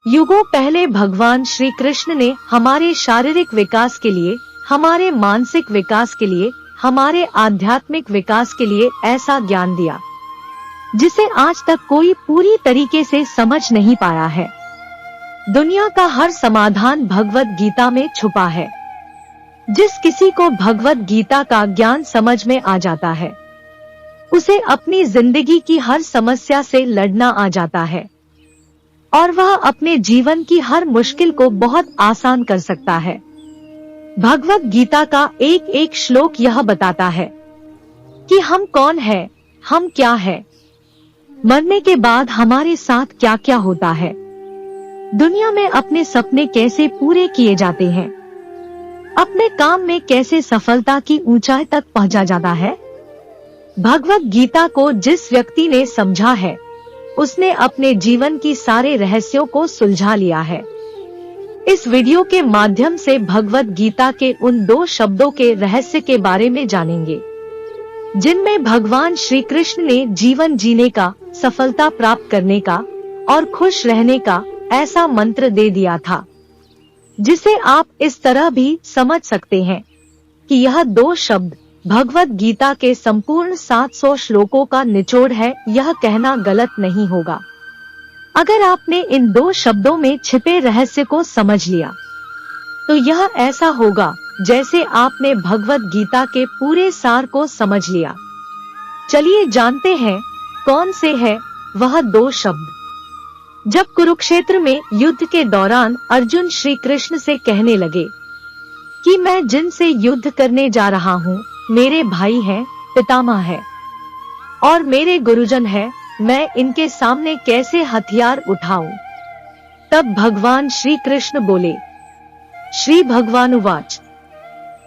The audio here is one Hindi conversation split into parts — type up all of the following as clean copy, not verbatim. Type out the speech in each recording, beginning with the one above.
युगों पहले भगवान श्री कृष्ण ने हमारे शारीरिक विकास के लिए, हमारे मानसिक विकास के लिए, हमारे आध्यात्मिक विकास के लिए ऐसा ज्ञान दिया जिसे आज तक कोई पूरी तरीके से समझ नहीं पाया है। दुनिया का हर समाधान भगवत गीता में छुपा है। जिस किसी को भगवत गीता का ज्ञान समझ में आ जाता है, उसे अपनी जिंदगी की हर समस्या से लड़ना आ जाता है और वह अपने जीवन की हर मुश्किल को बहुत आसान कर सकता है। भगवत गीता का एक एक श्लोक यह बताता है कि हम कौन हैं, हम क्या हैं, मरने के बाद हमारे साथ क्या क्या होता है, दुनिया में अपने सपने कैसे पूरे किए जाते हैं, अपने काम में कैसे सफलता की ऊंचाई तक पहुंचा जाता है। भगवत गीता को जिस व्यक्ति ने समझा है, उसने अपने जीवन की सारे रहस्यों को सुलझा लिया है। इस वीडियो के माध्यम से भगवत गीता के उन 2 शब्दों के रहस्य के बारे में जानेंगे, जिनमें भगवान श्री कृष्ण ने जीवन जीने का, सफलता प्राप्त करने का और खुश रहने का ऐसा मंत्र दे दिया था, जिसे आप इस तरह भी समझ सकते हैं कि यह 2 शब्द भगवत गीता के संपूर्ण 700 श्लोकों का निचोड़ है। यह कहना गलत नहीं होगा। अगर आपने इन 2 शब्दों में छिपे रहस्य को समझ लिया, तो यह ऐसा होगा जैसे आपने भगवत गीता के पूरे सार को समझ लिया। चलिए जानते हैं कौन से है वह 2 शब्द। जब कुरुक्षेत्र में युद्ध के दौरान अर्जुन श्री कृष्ण से कहने लगे कि मैं जिनसे युद्ध करने जा रहा हूँ मेरे भाई हैं, पितामह है और मेरे गुरुजन है, मैं इनके सामने कैसे हथियार उठाऊं? तब भगवान श्री कृष्ण बोले, श्री भगवानुवाच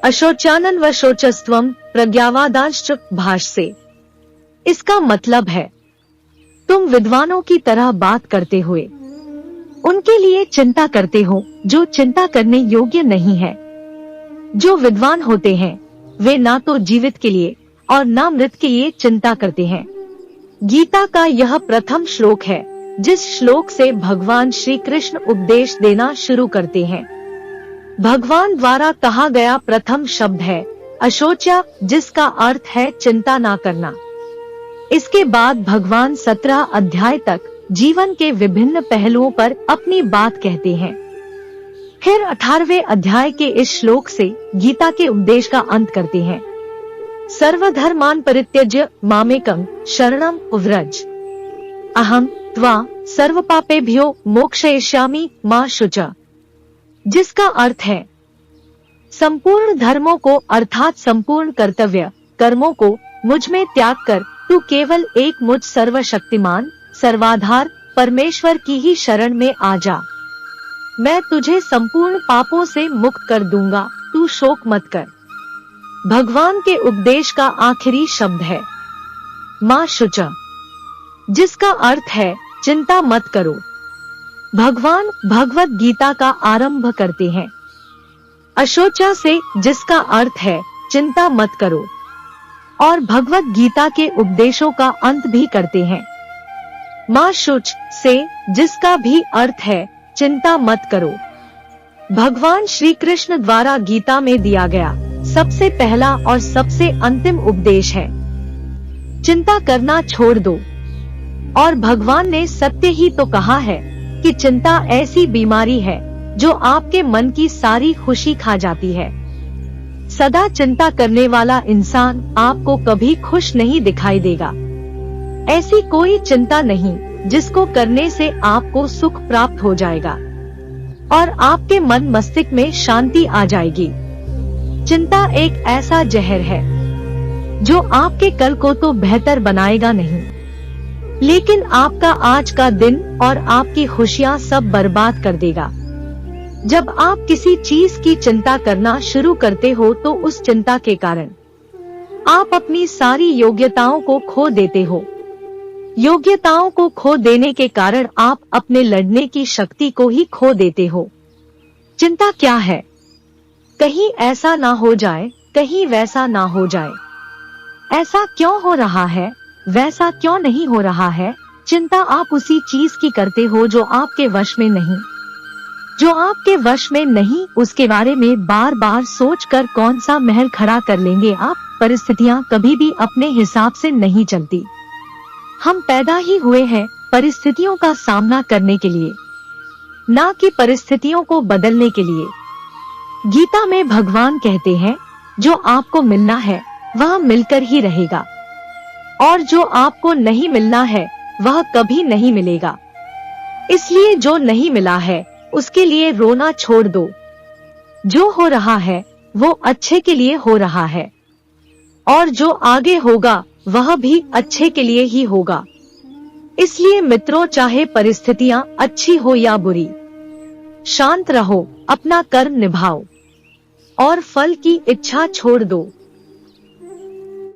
अशोचानन व शोचस्त्वम प्रज्ञावादांश्च भाष्ये। इसका मतलब है, तुम विद्वानों की तरह बात करते हुए उनके लिए चिंता करते हो जो चिंता करने योग्य नहीं है। जो विद्वान होते हैं वे ना तो जीवित के लिए और ना मृत के लिए चिंता करते हैं। गीता का यह प्रथम श्लोक है जिस श्लोक से भगवान श्री कृष्ण उपदेश देना शुरू करते हैं। भगवान द्वारा कहा गया प्रथम शब्द है अशोचा, जिसका अर्थ है चिंता ना करना। इसके बाद भगवान 17 अध्याय तक जीवन के विभिन्न पहलुओं पर अपनी बात कहते हैं। फिर 18वें अध्याय के इस श्लोक से गीता के उपदेश का अंत करते हैं। सर्वधर्मान परित्यज्य मामेकं शरणं व्रज, अहम त्वा सर्वपापेभ्यो मोक्षयिष्यामि मा शुचा। जिसका अर्थ है, संपूर्ण धर्मों को अर्थात संपूर्ण कर्तव्य कर्मों को मुझ में त्याग कर तू केवल एक मुझ सर्वशक्तिमान सर्वाधार परमेश्वर की ही शरण में आ जा। मैं तुझे संपूर्ण पापों से मुक्त कर दूंगा, तू शोक मत कर। भगवान के उपदेश का आखिरी शब्द है मा शुचा, जिसका अर्थ है चिंता मत करो। भगवान भगवत गीता का आरंभ करते हैं अशोचा से, जिसका अर्थ है चिंता मत करो, और भगवत गीता के उपदेशों का अंत भी करते हैं मा शुच से, जिसका भी अर्थ है चिंता मत करो। भगवान श्री कृष्ण द्वारा गीता में दिया गया सबसे पहला और सबसे अंतिम उपदेश है चिंता करना छोड़ दो। और भगवान ने सत्य ही तो कहा है कि चिंता ऐसी बीमारी है जो आपके मन की सारी खुशी खा जाती है। सदा चिंता करने वाला इंसान आपको कभी खुश नहीं दिखाई देगा। ऐसी कोई चिंता नहीं जिसको करने से आपको सुख प्राप्त हो जाएगा और आपके मन मस्तिष्क में शांति आ जाएगी। चिंता एक ऐसा जहर है जो आपके कल को तो बेहतर बनाएगा नहीं, लेकिन आपका आज का दिन और आपकी खुशियाँ सब बर्बाद कर देगा। जब आप किसी चीज की चिंता करना शुरू करते हो तो उस चिंता के कारण आप अपनी सारी योग्यताओं को खो देते हो। योग्यताओं को खो देने के कारण आप अपने लड़ने की शक्ति को ही खो देते हो। चिंता क्या है? कहीं ऐसा ना हो जाए, कहीं वैसा ना हो जाए। ऐसा क्यों हो रहा है, वैसा क्यों नहीं हो रहा है। चिंता आप उसी चीज की करते हो जो आपके वश में नहीं। जो आपके वश में नहीं उसके बारे में बार बार सोचकर कौन सा महल खड़ा कर लेंगे आप। परिस्थितियां कभी भी अपने हिसाब से नहीं चलती। हम पैदा ही हुए हैं परिस्थितियों का सामना करने के लिए, ना कि परिस्थितियों को बदलने के लिए। गीता में भगवान कहते हैं, जो आपको मिलना है वह मिलकर ही रहेगा, और जो आपको नहीं मिलना है वह कभी नहीं मिलेगा। इसलिए जो नहीं मिला है उसके लिए रोना छोड़ दो। जो हो रहा है वो अच्छे के लिए हो रहा है, और जो आगे होगा वह भी अच्छे के लिए ही होगा। इसलिए मित्रों, चाहे परिस्थितियां अच्छी हो या बुरी, शांत रहो, अपना कर्म निभाओ और फल की इच्छा छोड़ दो।